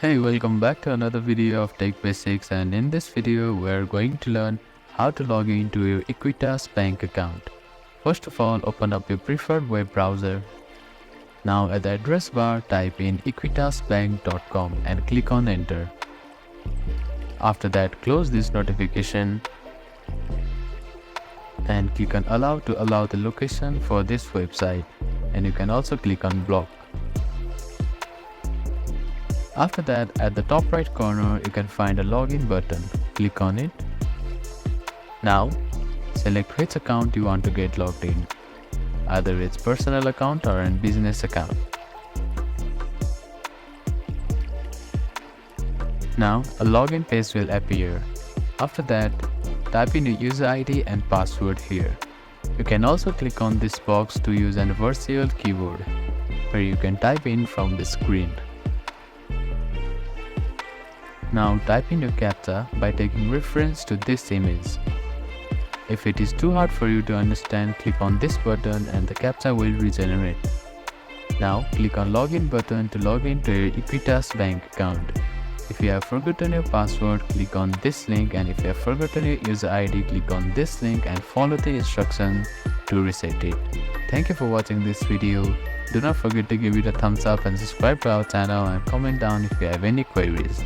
Hey, welcome back to another video of Tech Basics, and in this video we're going to learn how to log into your Equitas Bank account. First of all, open up your preferred web browser. Now at the address bar type in equitasbank.com and click on enter. After that, close this notification and click on allow to allow the location for this website, and you can also click on block. After that, at the top right corner, you can find a login button. Click on it. Now, select which account you want to get logged in. Either it's personal account or a business account. Now, a login page will appear. After that, type in your user ID and password here. You can also click on this box to use a virtual keyboard, where you can type in from the screen. Now type in your CAPTCHA by taking reference to this image. If it is too hard for you to understand, click on this button and the CAPTCHA will regenerate. Now click on login button to log into your Equitas Bank account. If you have forgotten your password, click on this link, and if you have forgotten your user ID, click on this link and follow the instructions to reset it. Thank you for watching this video. Do not forget to give it a thumbs up and subscribe to our channel and comment down if you have any queries.